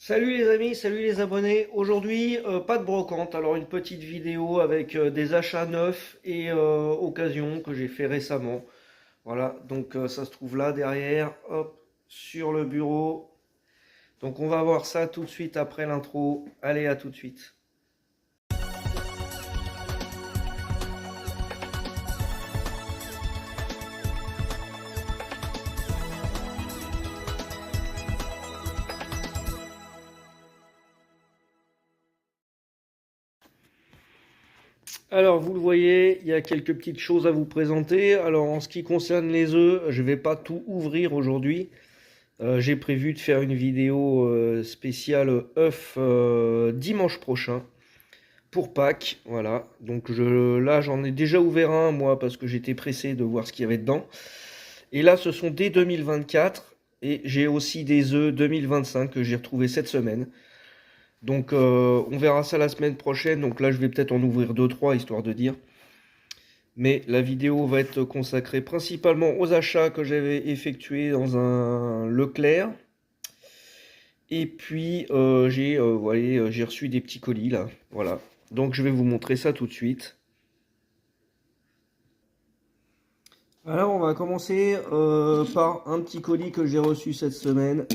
Salut les amis, salut les abonnés. Aujourd'hui, pas de brocante. Alors une petite vidéo avec des achats neufs et occasions que j'ai fait récemment. Voilà, donc ça se trouve là derrière, hop, sur le bureau. Donc on va voir ça tout de suite après l'intro. Allez, à tout de suite. Alors vous le voyez, il y a quelques petites choses à vous présenter. Alors en ce qui concerne les œufs, je vais pas tout ouvrir aujourd'hui. J'ai prévu de faire une vidéo spéciale œufs dimanche prochain. Pour Pâques, voilà. Donc là, j'en ai déjà ouvert un, moi, parce que j'étais pressé de voir ce qu'il y avait dedans. Et là, ce sont des 2024. Et j'ai aussi des œufs 2025 que j'ai retrouvés cette semaine. Donc, on verra ça la semaine prochaine. Donc là, je vais peut-être en ouvrir deux trois histoire de dire. Mais la vidéo va être consacrée principalement aux achats que j'avais effectués dans un Leclerc. Et puis, j'ai reçu des petits colis, là. Voilà. Donc, je vais vous montrer ça tout de suite. Alors, on va commencer par un petit colis que j'ai reçu cette semaine.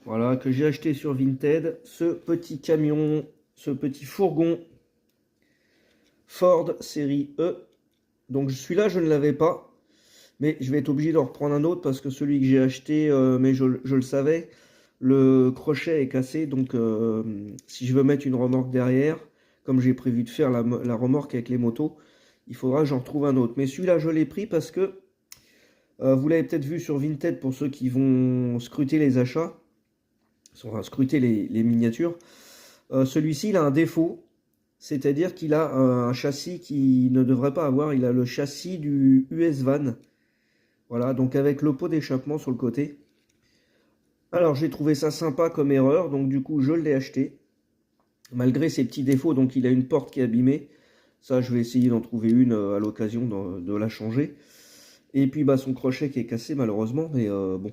Voilà, que j'ai acheté sur Vinted. Ce petit camion, ce petit fourgon Ford série E. Donc, celui-là, je ne l'avais pas. Mais je vais être obligé d'en reprendre un autre parce que celui que j'ai acheté, mais je le savais, le crochet est cassé. Donc, si je veux mettre une remorque derrière, comme j'ai prévu de faire la remorque avec les motos, il faudra que j'en retrouve un autre. Mais celui-là, je l'ai pris parce que vous l'avez peut-être vu sur Vinted pour ceux qui vont scruter les achats, enfin scruter les miniatures. Celui-ci, il a un défaut, c'est-à-dire qu'il a un châssis qu'il ne devrait pas avoir. Il a le châssis du US Van. Voilà, donc avec le pot d'échappement sur le côté. Alors j'ai trouvé ça sympa comme erreur, donc du coup je l'ai acheté. Malgré ses petits défauts, donc il a une porte qui est abîmée. Ça, je vais essayer d'en trouver une à l'occasion de la changer. Et puis bah, son crochet qui est cassé malheureusement, mais bon.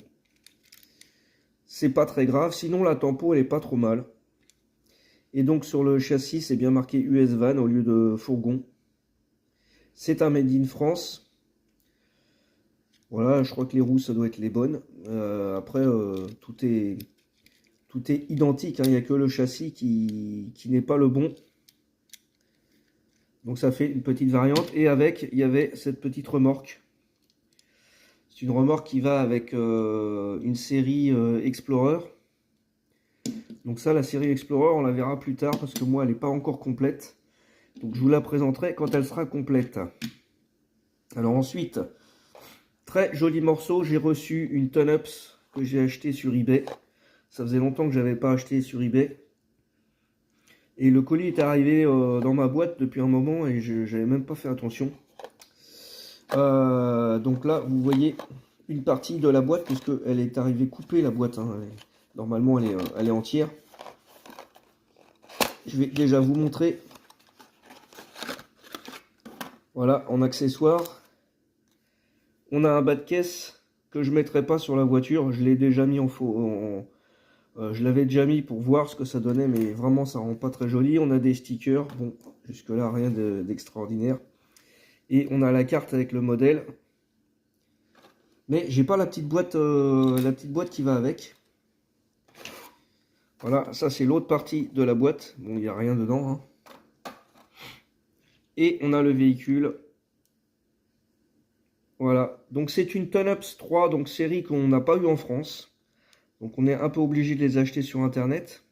C'est pas très grave, sinon la tempo elle est pas trop mal. Et donc sur le châssis c'est bien marqué US Van au lieu de fourgon. C'est un Made in France. Voilà, je crois que les roues ça doit être les bonnes. Après tout est identique, hein. Il n'y a que le châssis qui n'est pas le bon. Donc ça fait une petite variante. Et avec, il y avait cette petite remorque. C'est une remorque qui va avec une série Explorer. Donc ça, la série Explorer, on la verra plus tard parce que moi, elle n'est pas encore complète. Donc je vous la présenterai quand elle sera complète. Alors ensuite, très joli morceau, j'ai reçu une Ton-Ups que j'ai acheté sur eBay. Ça faisait longtemps que je n'avais pas acheté sur eBay. Et le colis est arrivé dans ma boîte depuis un moment et je n'avais même pas fait attention. Donc là, vous voyez une partie de la boîte puisqu'elle est arrivée coupée, la boîte. Hein. Normalement, elle est entière. Je vais déjà vous montrer. Voilà, en accessoire. On a un bas de caisse que je ne mettrai pas sur la voiture. Je l'ai déjà mis je l'avais déjà mis pour voir ce que ça donnait, mais vraiment ça rend pas très joli. On a des stickers, bon, jusque là rien d'extraordinaire. Et on a la carte avec le modèle. Mais j'ai pas la petite boîte qui va avec. Voilà, ça c'est l'autre partie de la boîte. Bon, il n'y a rien dedans. Hein. Et on a le véhicule. Voilà, donc c'est une Ton-Ups 3, donc série qu'on n'a pas eu en France. Donc on est un peu obligé de les acheter sur internet.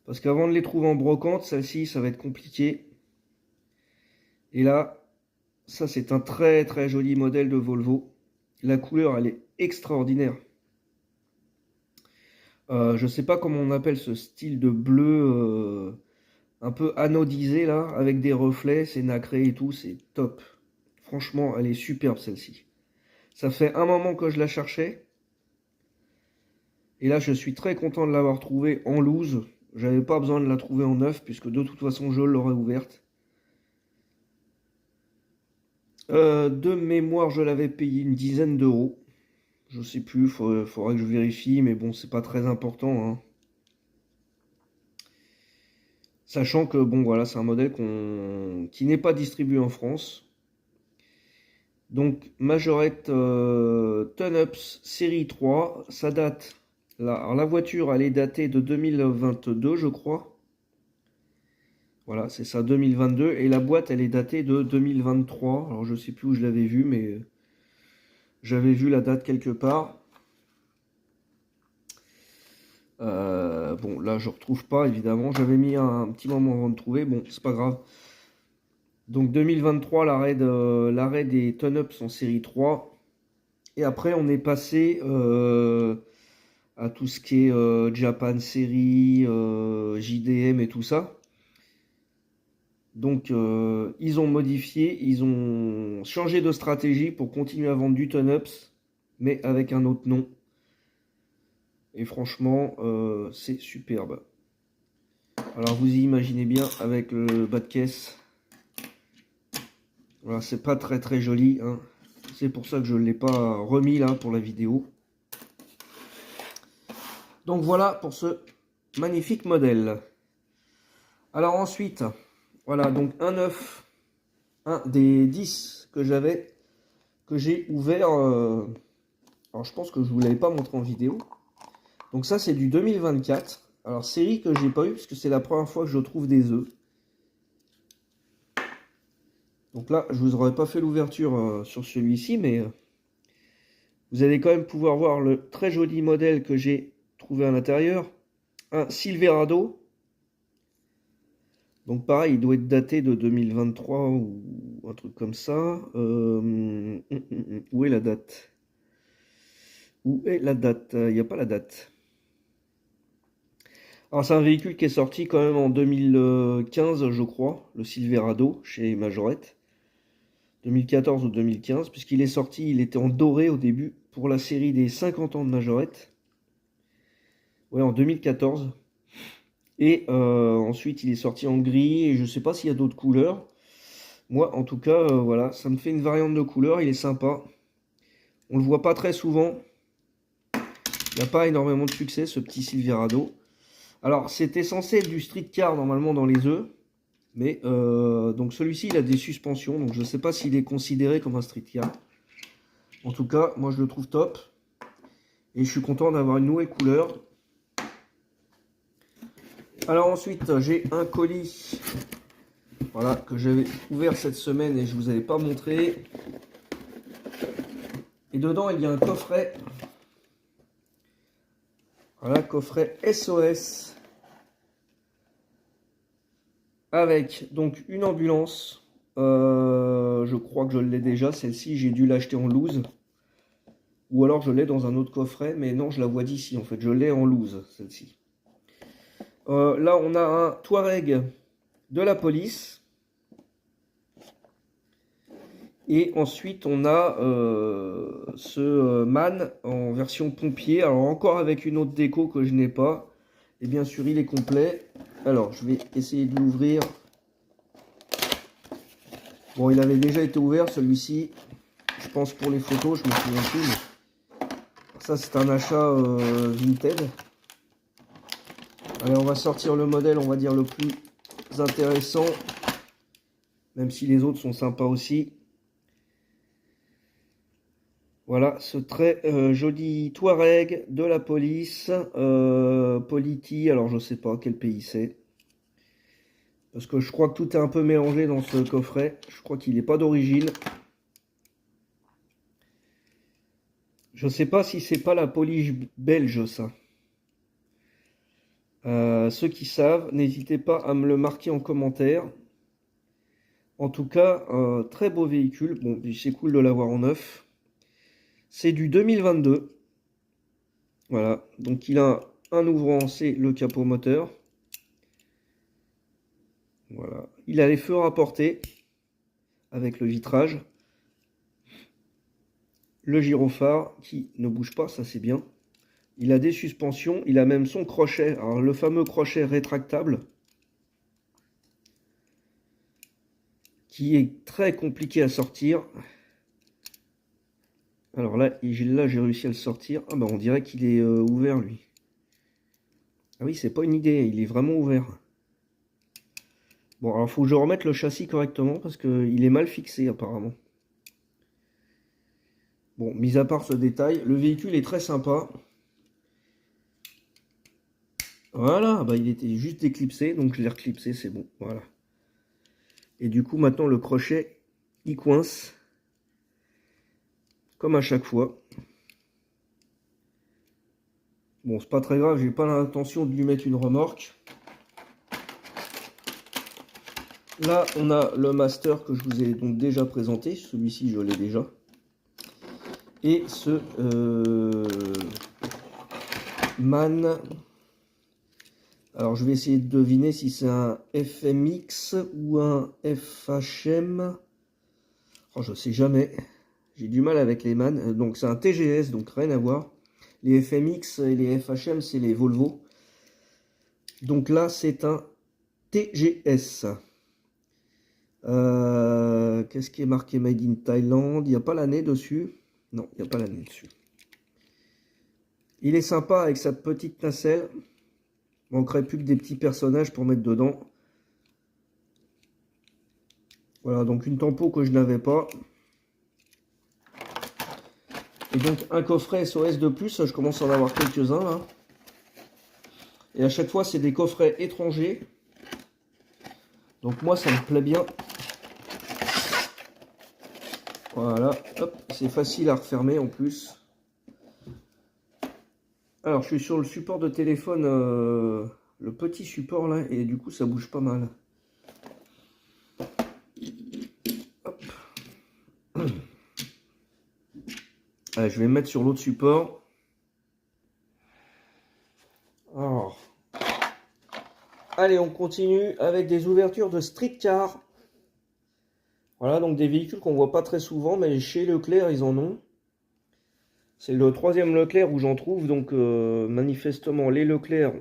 Parce qu'avant de les trouver en brocante, celle-ci, ça va être compliqué. Et là, ça c'est un très très joli modèle de Volvo. La couleur, elle est extraordinaire. Je sais pas comment on appelle ce style de bleu un peu anodisé là, avec des reflets, c'est nacré et tout, c'est top. Franchement, elle est superbe celle-ci. Ça fait un moment que je la cherchais. Et là, je suis très content de l'avoir trouvée en loose. J'avais pas besoin de la trouver en neuf, puisque de toute façon, je l'aurais ouverte. De mémoire, je l'avais payé une dizaine d'euros. Je sais plus, faudrait que je vérifie, mais bon, c'est pas très important, hein. Sachant que, bon, voilà, c'est un modèle qui n'est pas distribué en France. Donc, Majorette Tune-Ups série 3, ça date. Alors, la voiture, elle est datée de 2022, je crois. Voilà, c'est ça, 2022. Et la boîte, elle est datée de 2023. Alors, je sais plus où je l'avais vue, mais j'avais vu la date quelque part. Bon, là, je retrouve pas, évidemment. J'avais mis un petit moment avant de trouver. Bon, c'est pas grave. Donc, 2023, l'arrêt des Tune-Ups en série 3. Et après, on est passé à tout ce qui est Japan Série, JDM et tout ça. Donc, ils ont modifié, ils ont changé de stratégie pour continuer à vendre du Tune-Ups, mais avec un autre nom. Et franchement, c'est superbe. Alors, vous y imaginez bien avec le bas de caisse. Voilà, c'est pas très très joli, hein. C'est pour ça que je ne l'ai pas remis là pour la vidéo. Donc voilà pour ce magnifique modèle. Alors ensuite, voilà, donc un œuf, un des 10 que j'avais, que j'ai ouvert. Alors je pense que je ne vous l'avais pas montré en vidéo. Donc ça c'est du 2024. Alors série que j'ai pas eu parce que c'est la première fois que je trouve des œufs. Donc là je vous aurais pas fait l'ouverture sur celui-ci, mais vous allez quand même pouvoir voir le très joli modèle que j'ai trouvé à l'intérieur. Un Silverado. Donc pareil, il doit être daté de 2023 ou un truc comme ça. Où est la date? Où est la date? Il n'y a pas la date. Alors c'est un véhicule qui est sorti quand même en 2015, je crois, le Silverado chez Majorette. 2014 ou 2015, puisqu'il est sorti, il était en doré au début pour la série des 50 ans de Majorette. Ouais, en 2014. Et ensuite il est sorti en gris, et je ne sais pas s'il y a d'autres couleurs. Moi, en tout cas, voilà, ça me fait une variante de couleur, il est sympa. On le voit pas très souvent. Il n'y a pas énormément de succès, ce petit Silverado. Alors, c'était censé être du street car, normalement, dans les œufs. Mais, donc celui-ci, il a des suspensions. Donc, je ne sais pas s'il est considéré comme un street car. En tout cas, moi, je le trouve top. Et je suis content d'avoir une nouvelle couleur. Alors, ensuite, j'ai un colis. Voilà, que j'avais ouvert cette semaine et je ne vous avais pas montré. Et dedans, il y a un coffret. Voilà, coffret SOS. Avec donc une ambulance. Je crois que je l'ai déjà. Celle-ci, j'ai dû l'acheter en loose. Ou alors je l'ai dans un autre coffret. Mais non, je la vois d'ici en fait. Je l'ai en loose, celle-ci. Là, on a un Touareg de la police. Et ensuite, on a ce MAN en version pompier. Alors encore avec une autre déco que je n'ai pas. Et bien sûr, il est complet. Alors, je vais essayer de l'ouvrir. Bon, il avait déjà été ouvert, celui-ci. Je pense pour les photos, je me souviens plus. Mais... ça, c'est un achat Vinted. Allez, on va sortir le modèle, on va dire, le plus intéressant. Même si les autres sont sympas aussi. Voilà, ce très joli Touareg de la police. Politi, alors je sais pas quel pays c'est. Parce que je crois que tout est un peu mélangé dans ce coffret. Je crois qu'il n'est pas d'origine. Je sais pas si c'est pas la police belge, ça. Ceux qui savent, n'hésitez pas à me le marquer en commentaire. En tout cas, un très beau véhicule. Bon, c'est cool de l'avoir en neuf. C'est du 2022. Voilà, donc il a un ouvrant, c'est le capot moteur. Voilà, il a les feux rapportés avec le vitrage. Le gyrophare qui ne bouge pas, ça c'est bien. Il a des suspensions, il a même son crochet, alors le fameux crochet rétractable, qui est très compliqué à sortir. Alors là, j'ai réussi à le sortir. Ah bah on dirait qu'il est ouvert lui. Ah oui, c'est pas une idée, il est vraiment ouvert. Bon, alors faut que je remette le châssis correctement parce qu'il est mal fixé apparemment. Bon, mis à part ce détail, le véhicule est très sympa. Voilà, bah il était juste éclipsé, donc je l'ai reclipsé, c'est bon, voilà. Et du coup, maintenant le crochet, il coince, comme à chaque fois. Bon, c'est pas très grave, j'ai pas l'intention de lui mettre une remorque. Là, on a le master que je vous ai donc déjà présenté, celui-ci je l'ai déjà. Et ce MAN. Alors je vais essayer de deviner si c'est un FMX ou un FHM. Oh, je sais jamais. J'ai du mal avec les MAN. Donc c'est un TGS, donc rien à voir. Les FMX et les FHM, c'est les Volvo. Donc là, c'est un TGS. Qu'est-ce qui est marqué Made in Thailand? Il n'y a pas l'année dessus. Non, il n'y a pas l'année dessus. Il est sympa avec sa petite nacelle. Il manquerait plus que des petits personnages pour mettre dedans. Voilà, donc une tempo que je n'avais pas. Et donc un coffret SOS de plus, je commence à en avoir quelques-uns là. Et à chaque fois, c'est des coffrets étrangers. Donc moi, ça me plaît bien. Voilà, hop, c'est facile à refermer en plus. Alors, je suis sur le support de téléphone, le petit support là, et du coup, ça bouge pas mal. Hop. Allez, je vais me mettre sur l'autre support. Alors, allez, on continue avec des ouvertures de street car. Voilà, donc des véhicules qu'on voit pas très souvent, mais chez Leclerc, ils en ont. C'est le troisième Leclerc où j'en trouve, donc manifestement, les Leclerc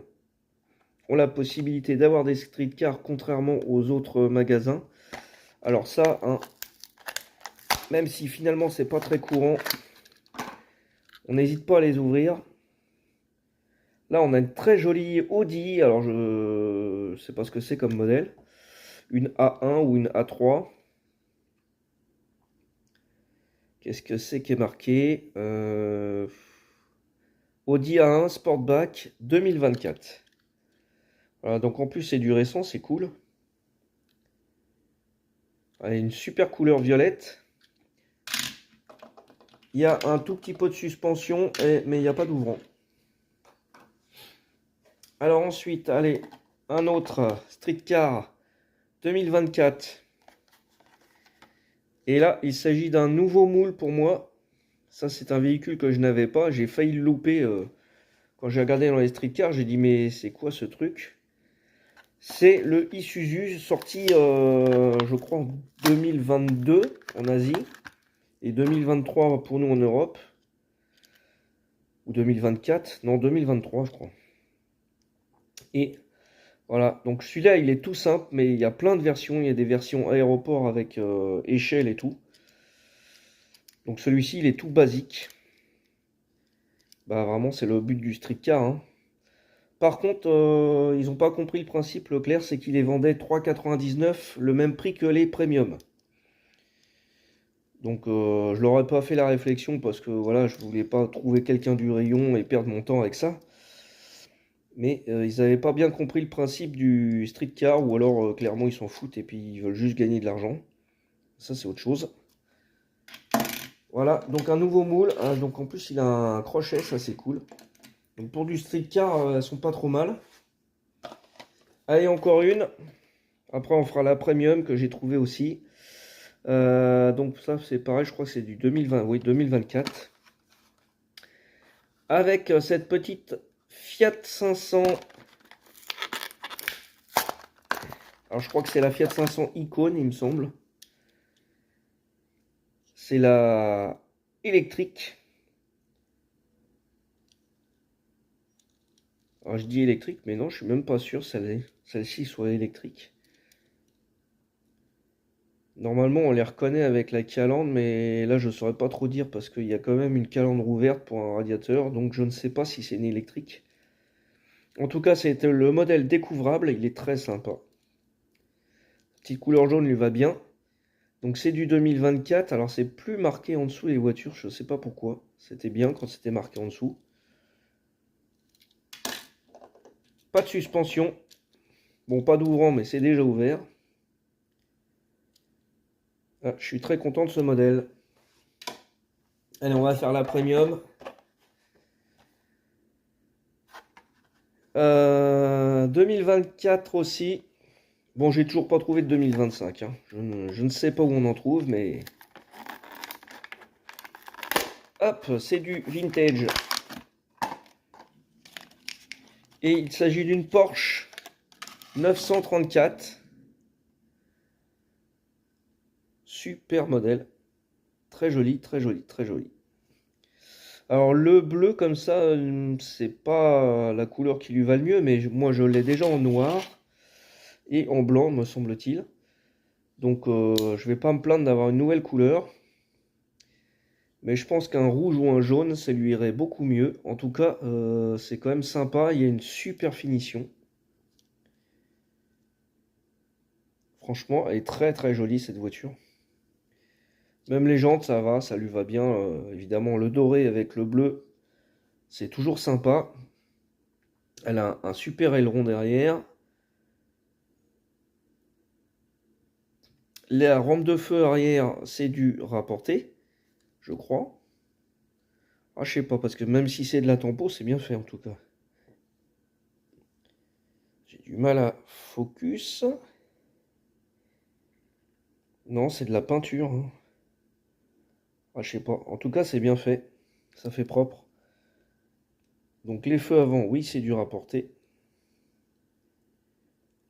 ont la possibilité d'avoir des street cars contrairement aux autres magasins. Alors ça, hein, même si finalement c'est pas très courant, on n'hésite pas à les ouvrir. Là, on a une très jolie Audi. Alors je sais pas ce que c'est comme modèle. Une A1 ou une A3. Qu'est-ce que c'est qui est marqué Audi A1 Sportback 2024. Voilà, donc en plus c'est du récent, c'est cool. Elle a une super couleur violette. Il y a un tout petit peu de suspension, mais il n'y a pas d'ouvrant. Alors ensuite, allez, un autre Street Car 2024. Et là, il s'agit d'un nouveau moule pour moi. Ça, c'est un véhicule que je n'avais pas. J'ai failli le louper quand j'ai regardé dans les Street Cars. J'ai dit, mais c'est quoi ce truc? C'est le Isuzu sorti, je crois, en 2022 en Asie. Et 2023 pour nous en Europe. Ou 2024. Non, 2023, je crois. Et voilà, donc celui-là, il est tout simple, mais il y a plein de versions. Il y a des versions aéroport avec échelle et tout. Donc celui-ci, il est tout basique. Bah vraiment, c'est le but du street car, hein. Par contre, ils n'ont pas compris le principe, Leclerc, c'est qu'ils les vendaient 3,99, le même prix que les premium. Donc je leur ai pas fait la réflexion parce que voilà, je voulais pas trouver quelqu'un du rayon et perdre mon temps avec ça. Mais ils n'avaient pas bien compris le principe du street car, ou alors clairement ils s'en foutent et puis ils veulent juste gagner de l'argent. Ça c'est autre chose. Voilà, donc un nouveau moule, hein, donc en plus il a un crochet, ça c'est cool. Donc pour du street car, elles sont pas trop mal. Allez, encore une. Après on fera la premium que j'ai trouvé aussi. Donc ça c'est pareil, je crois que c'est du 2020, oui 2024. Avec cette petite Fiat 500. Alors je crois que c'est la Fiat 500 Icône, il me semble. C'est la électrique. Alors je dis électrique, mais non, je suis même pas sûr celle-ci soit électrique. Normalement, on les reconnaît avec la calandre, mais là, je ne saurais pas trop dire parce qu'il y a quand même une calandre ouverte pour un radiateur, donc je ne sais pas si c'est une électrique. En tout cas, c'est le modèle découvrable, il est très sympa. Petite couleur jaune lui va bien. Donc c'est du 2024, alors c'est plus marqué en dessous les voitures, je ne sais pas pourquoi. C'était bien quand c'était marqué en dessous. Pas de suspension. Bon, pas d'ouvrant, mais c'est déjà ouvert. Ah, je suis très content de ce modèle. Allez, on va faire la premium. 2024 aussi. Bon, j'ai toujours pas trouvé de 2025. Hein. Je ne sais pas où on en trouve, mais... Hop, c'est du vintage. Et il s'agit d'une Porsche 934. Super modèle. Très joli, très joli, très joli. Alors le bleu comme ça, c'est pas la couleur qui lui va le mieux, mais moi je l'ai déjà en noir et en blanc, me semble-t-il. Donc je vais pas me plaindre d'avoir une nouvelle couleur. Mais je pense qu'un rouge ou un jaune, ça lui irait beaucoup mieux. En tout cas, c'est quand même sympa, il y a une super finition. Franchement, elle est très très jolie cette voiture. Même les jantes, ça va, ça lui va bien. Évidemment, le doré avec le bleu, c'est toujours sympa. Elle a un super aileron derrière. La rampe de feu arrière, c'est du rapporté, je crois. Ah, je sais pas, parce que même si c'est de la tempo, c'est bien fait en tout cas. J'ai du mal à focus. Non, c'est de la peinture. Hein. Ah, je sais pas. En tout cas, c'est bien fait. Ça fait propre. Donc les feux avant, oui, c'est du rapporté.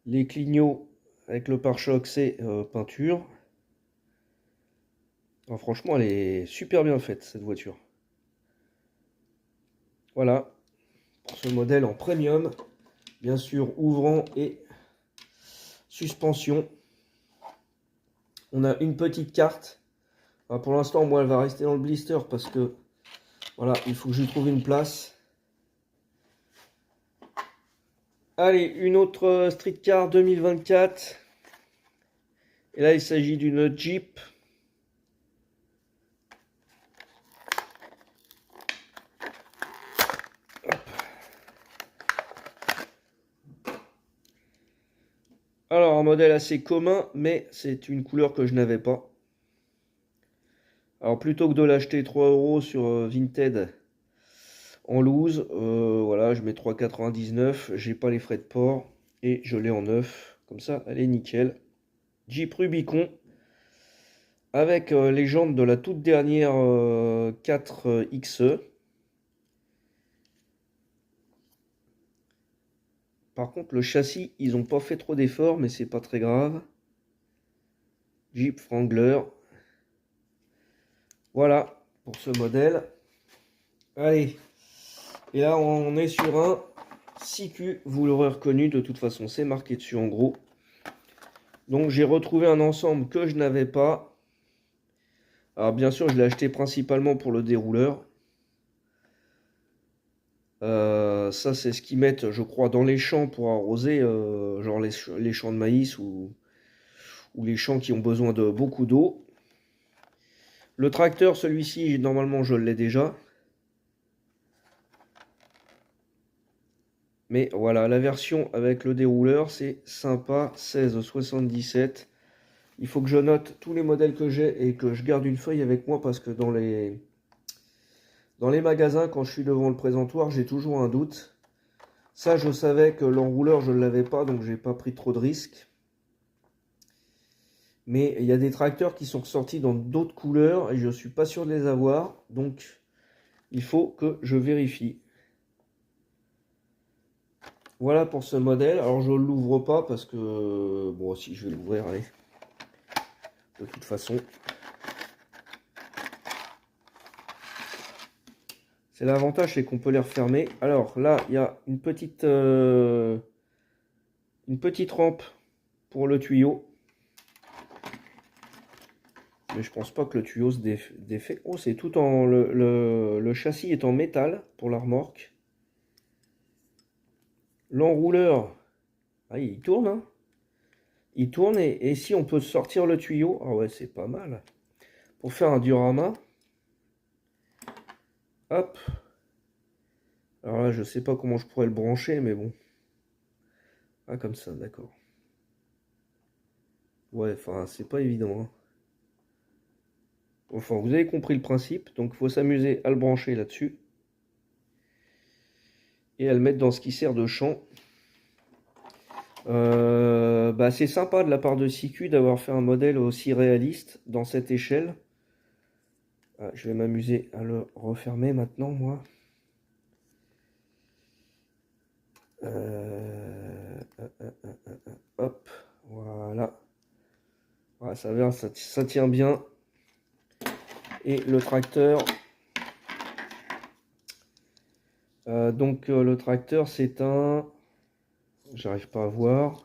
Les clignots avec le pare-choc, c'est peinture. Ah, franchement, elle est super bien faite, cette voiture. Voilà, pour ce modèle en premium. Bien sûr, ouvrant et suspension. On a une petite carte. Alors pour l'instant, moi, elle va rester dans le blister parce que, voilà, il faut que je lui trouve une place. Allez, une autre Street Car 2024. Et là, il s'agit d'une Jeep. Alors, un modèle assez commun, mais c'est une couleur que je n'avais pas. Alors, plutôt que de l'acheter 3 € sur Vinted en loose, voilà, je mets 3,99. J'ai pas les frais de port et je l'ai en neuf. Comme ça, elle est nickel. Jeep Rubicon avec les jantes de la toute dernière 4XE. Par contre, le châssis, ils n'ont pas fait trop d'efforts, mais c'est pas très grave. Jeep Wrangler. Voilà pour ce modèle. Allez. Et là, on est sur un 6Q. Vous l'aurez reconnu, de toute façon, c'est marqué dessus en gros. Donc, j'ai retrouvé un ensemble que je n'avais pas. Alors, bien sûr, je l'ai acheté principalement pour le dérouleur. Ça, c'est ce qu'ils mettent, je crois, dans les champs pour arroser, genre les champs de maïs ou les champs qui ont besoin de beaucoup d'eau. Le tracteur, celui-ci, normalement, je l'ai déjà. Mais voilà, la version avec le dérouleur, c'est sympa, 16,77. Il faut que je note tous les modèles que j'ai et que je garde une feuille avec moi parce que dans les magasins, quand je suis devant le présentoir, j'ai toujours un doute. Ça, je savais que l'enrouleur, je ne l'avais pas, donc j'ai pas pris trop de risques. Mais il y a des tracteurs qui sont sortis dans d'autres couleurs et je ne suis pas sûr de les avoir. Donc, il faut que je vérifie. Voilà pour ce modèle. Alors, je ne l'ouvre pas parce que... Bon, si, je vais l'ouvrir, allez. De toute façon. C'est l'avantage, c'est qu'on peut les refermer. Alors, là, il y a une petite rampe pour le tuyau. Mais je pense pas que le tuyau se défait. Oh, c'est tout en... Le châssis est en métal pour la remorque. L'enrouleur, ah, il tourne, hein. Il tourne et si on peut sortir le tuyau, ah ouais, c'est pas mal. Pour faire un diorama, hop. Alors là, je sais pas comment je pourrais le brancher, mais bon. Ah, comme ça, d'accord. Ouais, enfin, c'est pas évident, hein. Enfin, vous avez compris le principe, donc il faut s'amuser à le brancher là-dessus. Et à le mettre dans ce qui sert de champ. Bah, c'est sympa de la part de CQ d'avoir fait un modèle aussi réaliste dans cette échelle. Ah, je vais m'amuser à le refermer maintenant, moi. Hop, voilà. Voilà, ça va, ça tient bien. Et le tracteur. Le tracteur, c'est un... J'arrive pas à voir.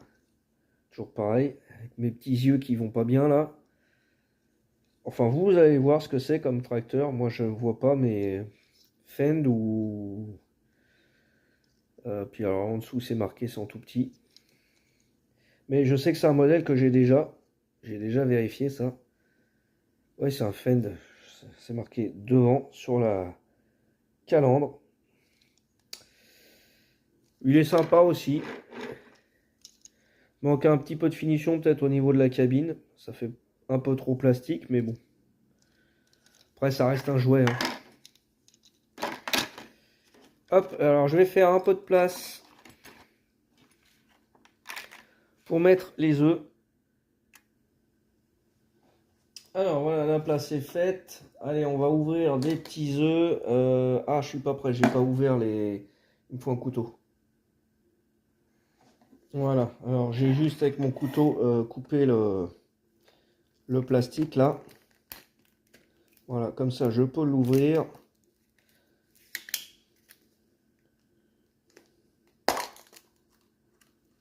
Toujours pareil, avec mes petits yeux qui vont pas bien là. Enfin, vous allez voir ce que c'est comme tracteur. Moi, je ne vois pas, mais Fend ou... puis alors en dessous, c'est marqué, c'est en tout petit. Mais je sais que c'est un modèle que j'ai déjà. J'ai déjà vérifié ça. Ouais, c'est un Fend. C'est marqué devant sur la calandre. Il est sympa aussi. Manque un petit peu de finition peut-être au niveau de la cabine. Ça fait un peu trop plastique, mais bon. Après, ça reste un jouet, hein. Hop, alors je vais faire un peu de place pour mettre les œufs. Alors voilà, la place est faite. Allez, on va ouvrir des petits œufs. Ah, je suis pas prêt, j'ai pas ouvert les... Il me faut un couteau. Voilà, alors j'ai juste avec mon couteau coupé le plastique là. Voilà, comme ça je peux l'ouvrir.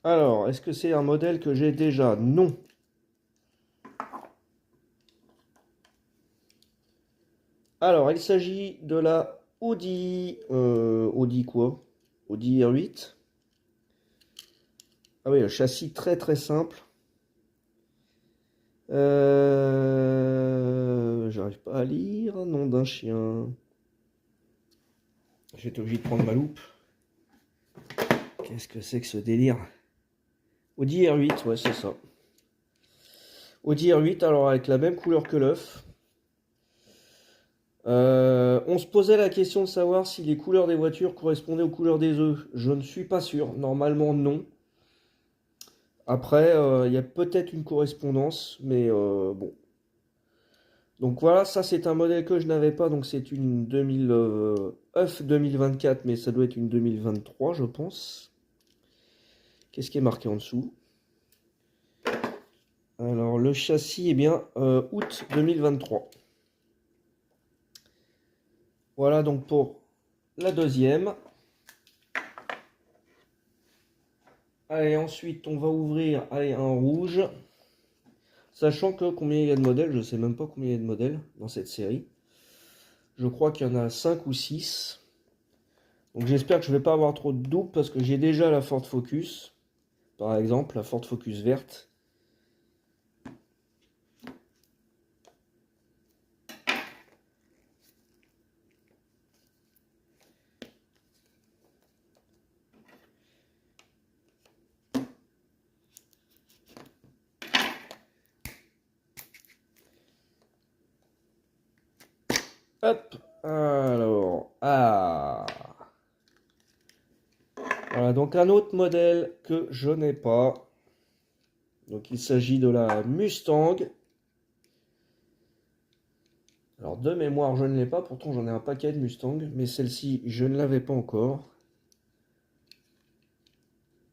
Alors, est-ce que c'est un modèle que j'ai déjà? Non. Alors, il s'agit de la Audi... Audi quoi? Audi R8. Ah oui, le châssis très très simple. J'arrive pas à lire. Nom d'un chien. J'étais obligé de prendre ma loupe. Qu'est-ce que c'est que ce délire? Audi R8, ouais, c'est ça. Audi R8, alors avec la même couleur que l'œuf. On se posait la question de savoir si les couleurs des voitures correspondaient aux couleurs des œufs. Je ne suis pas sûr. Normalement, non. Après, il y a peut-être une correspondance, mais bon. Donc voilà, ça c'est un modèle que je n'avais pas, donc c'est une 2000, œuf 2024, mais ça doit être une 2023, je pense. Qu'est-ce qui est marqué en dessous? Alors le châssis, eh bien, août 2023. Voilà donc pour la deuxième. Allez, ensuite on va ouvrir, allez, un rouge. Sachant que combien il y a de modèles, je ne sais même pas combien il y a de modèles dans cette série. Je crois qu'il y en a 5 ou 6. Donc j'espère que je ne vais pas avoir trop de doubles parce que j'ai déjà la Ford Focus. Par exemple, la Ford Focus verte. Hop, alors, ah. Voilà, donc un autre modèle que je n'ai pas. Donc il s'agit de la Mustang. Alors de mémoire, je ne l'ai pas, pourtant j'en ai un paquet de Mustang, mais celle-ci, je ne l'avais pas encore.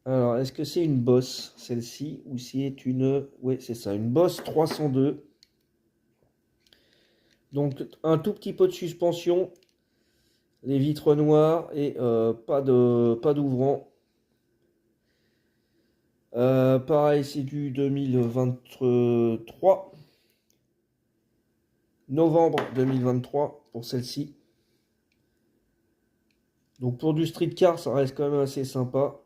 Alors, est-ce que c'est une Boss, celle-ci, ou c'est une... Oui, c'est ça, une Boss 302. Donc un tout petit peu de suspension, les vitres noires et pas d'ouvrant. Pareil, c'est du 2023. novembre 2023 pour celle-ci. Donc pour du street car, ça reste quand même assez sympa.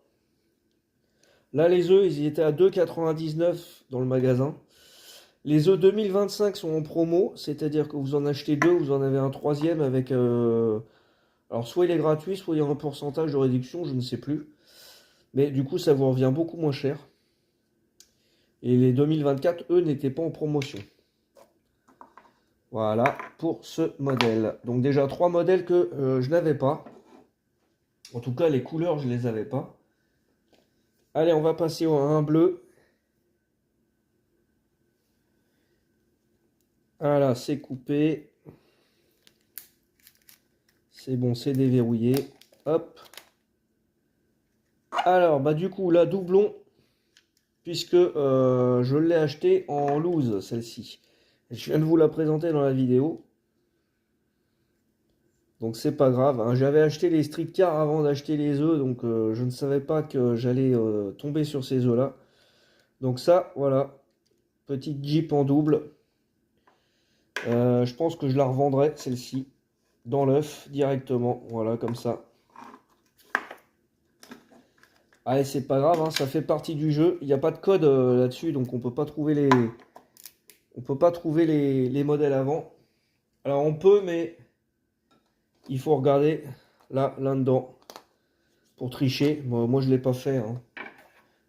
Là, les œufs, ils étaient à 2,99 dans le magasin. Les œufs 2025 sont en promo, c'est-à-dire que vous en achetez deux, vous en avez un troisième avec... alors soit il est gratuit, soit il y a un pourcentage de réduction, je ne sais plus. Mais du coup, ça vous revient beaucoup moins cher. Et les 2024, eux, n'étaient pas en promotion. Voilà pour ce modèle. Donc déjà 3 modèles que je n'avais pas. En tout cas, les couleurs, je les avais pas. Allez, on va passer à un bleu. Voilà, c'est coupé. C'est bon, c'est déverrouillé. Hop. Alors, bah du coup, là, doublon. Puisque je l'ai acheté en loose, celle-ci. Je viens de vous la présenter dans la vidéo. Donc c'est pas grave, hein. J'avais acheté les street cars avant d'acheter les œufs, donc je ne savais pas que j'allais tomber sur ces œufs-là. Donc ça, voilà, petite Jeep en double. Je pense que je la revendrai, celle-ci, dans l'œuf, directement, voilà, comme ça. Allez, c'est pas grave, hein, ça fait partie du jeu. Il n'y a pas de code là-dessus, donc on peut pas trouver les modèles avant. Alors on peut, mais il faut regarder là-dedans pour tricher. Moi je l'ai pas fait, hein.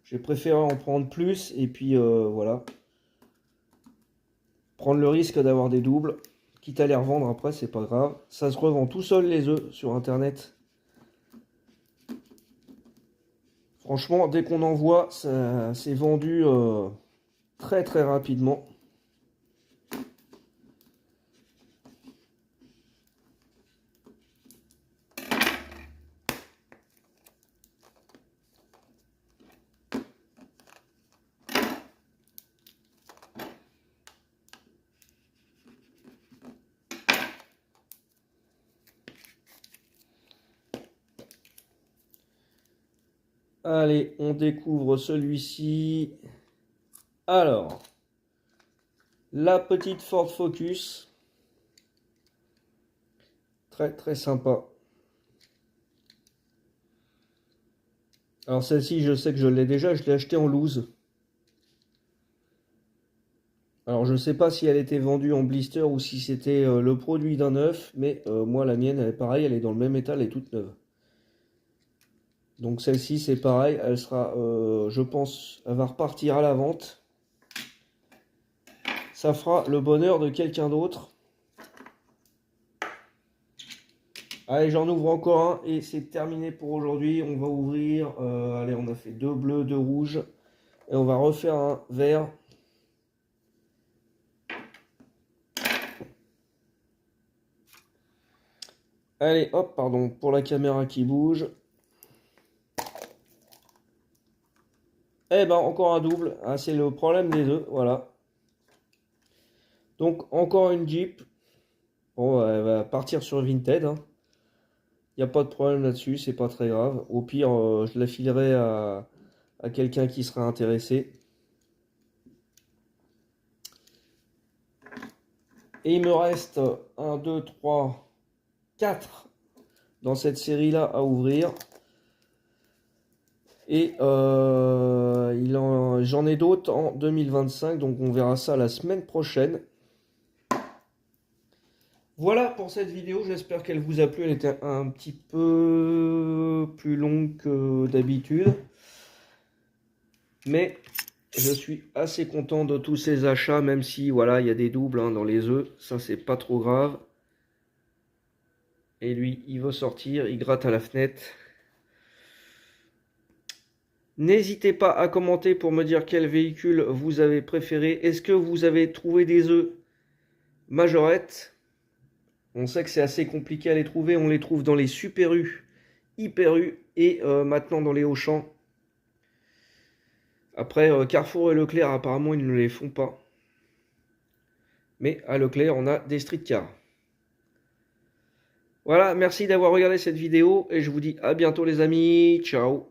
J'ai préféré en prendre plus et puis voilà. Prendre le risque d'avoir des doubles. Quitte à les revendre après, c'est pas grave. Ça se revend tout seul les œufs sur internet. Franchement, dès qu'on en voit, ça c'est vendu très très rapidement. Allez, on découvre celui-ci. Alors, la petite Ford Focus. Très très sympa. Alors celle-ci, je sais que je l'ai déjà, je l'ai achetée en loose. Alors je ne sais pas si elle était vendue en blister ou si c'était le produit d'un œuf, mais moi la mienne, elle est pareille, elle est dans le même état, elle est toute neuve. Donc celle-ci c'est pareil, elle sera, je pense, elle va repartir à la vente. Ça fera le bonheur de quelqu'un d'autre. Allez, j'en ouvre encore un et c'est terminé pour aujourd'hui. On va ouvrir, allez, on a fait 2 bleus, 2 rouges. Et on va refaire un vert. Allez, hop, pardon, pour la caméra qui bouge. Eh ben, encore un double. Ah, c'est le problème des deux, voilà. Donc, encore une Jeep. Bon, elle va partir sur Vinted, hein. Il n'y a pas de problème là-dessus, c'est pas très grave. Au pire, je la filerai à quelqu'un qui sera intéressé. Et il me reste 1, 2, 3, 4 dans cette série-là à ouvrir. Et j'en ai d'autres en 2025, donc on verra ça la semaine prochaine. Voilà pour cette vidéo, j'espère qu'elle vous a plu. Elle était un petit peu plus longue que d'habitude. Mais je suis assez content de tous ces achats, même si voilà, il y a des doubles hein, dans les œufs. Ça, c'est pas trop grave. Et lui, il veut sortir, il gratte à la fenêtre. N'hésitez pas à commenter pour me dire quel véhicule vous avez préféré. Est-ce que vous avez trouvé des œufs majorettes? On sait que c'est assez compliqué à les trouver. On les trouve dans les Super U, Hyper U et maintenant dans les Auchan. Après, Carrefour et Leclerc, apparemment, ils ne les font pas. Mais à Leclerc, on a des street cars. Voilà, merci d'avoir regardé cette vidéo et je vous dis à bientôt les amis. Ciao.